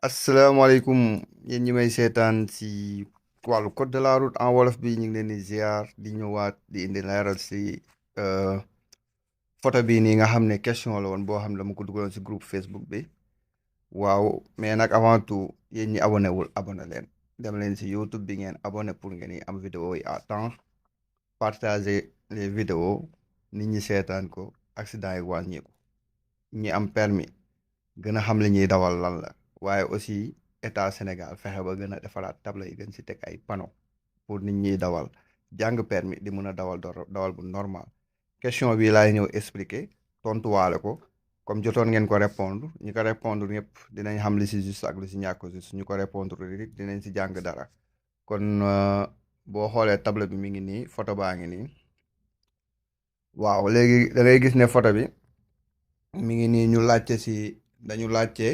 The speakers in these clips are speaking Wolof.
asalaamaaleykum yéen ñi may seetaan si wàllu code de la route en wolof bi ñu ngi leen di ziar di ñëwaat di indi leeral si euh, photo bii nii nga xam ne question la woon boo xam ne dama ko dugaloon si groupe Facebook bi waaw mais nag avant tout yéen ñi abonné wul abonné leen dem leen si YouTube bi ngeen abonné pour ngeen i am vidéo yi à temps partager les vidéos nit ñi seetaan ko accident yi wàññeeku ñi am permis gën a xam li ñuy dawal lan la waaye aussi état Sénégal fexe ba gën a defaraat tabla yi gën si teg ay panneau pour nit ñiy dawal jàng permis di mën a dawal dawal bu normal question bi laay ñëw expliquer tontuwaale ko comme jotoon ngeen ko répondre ñi ko répondre ñëpp dinañ xam li si juste ak li si ñàkk juste ñu ko répondre rek dinañ si jàng dara kon boo xoolee tableau bi mi ngi nii photo baa ngi nii waaw léegi da ngay gis ne photo bi mi ngi nii ñu laajte si dañu laajte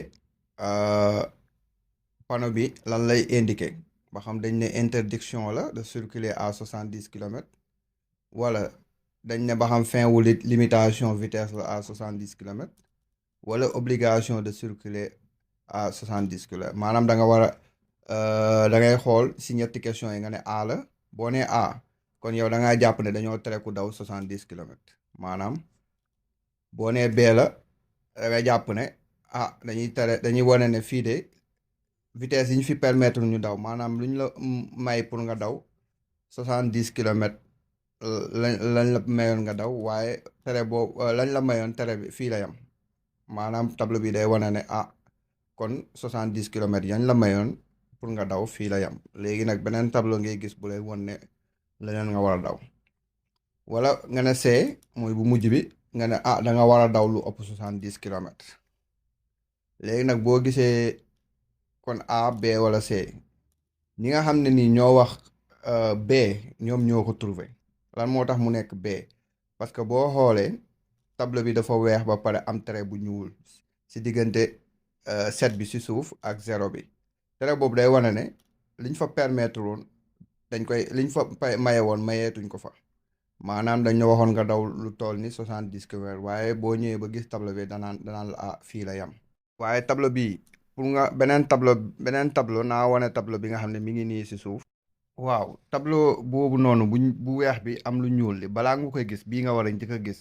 panneau bi lan lay indiquer ba xam dañ ne interdiction la de circuler à 70 km wala dañ ne ba xam fin wu limitation vitesse la à 70 km wala obligation de circuler à 70 km maanaam da nga war a da ngay xool si ñetti question yi nga ne A la boo nee A kon yow da ngaa jàpp ne dañoo tere ku daw 70 km maanaam boo nee B la da ngay jàpp ne dañuy tere dañuy wane ne fii de vitesse yi ñu fi permettre ñu daw maanaam lu ñu la may pour nga daw 70 km lañ la mayoon nga daw waaye tere boobu lañ la mayoon tere bi fii la yam maanaam tableau bi day wane ne kon 70 km yañ la mayoon pour nga daw fii la yam léegi nag beneen tableau ngay gis bu lay won ne leneen nga war a daw wala nga ne C mooy bu mujj bi nga ne da nga war a daw lu ëpp 70 km léegi nag boo gisee kon A B wala C ñi nga xam ne nii ñoo wax B ñoom ñoo ko trouvé lan moo tax mu nekk B parce que boo xoolee tableau bi dafa weex ba pare am trait bu ñuul si diggante 7 bi si suuf ak 0 bi trait boobu day wane ne liñ fa permettre woon liñ fa maye woon mayeetuñ ko fa maanaam dañ la waxoon nga daw lu toll ni 70 km waaye boo ñëwee ba gis tableau bi danaan la fii la yam waaye tableau bi pour nga beneen tableau naa wane tableau bi nga xam ne mi ngi nii si suuf waaw tableau boobu noonu bu weex bi am lu ñuul li balaa nga koy gis bii nga war a njëkk a gis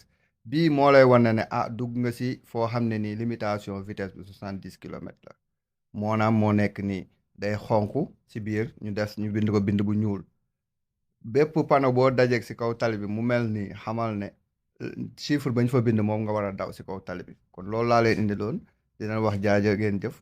bii moo lay wane ne dugg nga si foo xam ne nii limitation vitesse bi 70 km la moo nekk nii day xonk si biir ñu bind ko bind bu ñuul bépp panneau boo dajeeg si kaw tali bi mu mel ni xamal ne chiffre bañ fa bind moom nga war a daw si kaw tali bi kon loolu laa leen indi loon dina wax jaaja ngeen jëf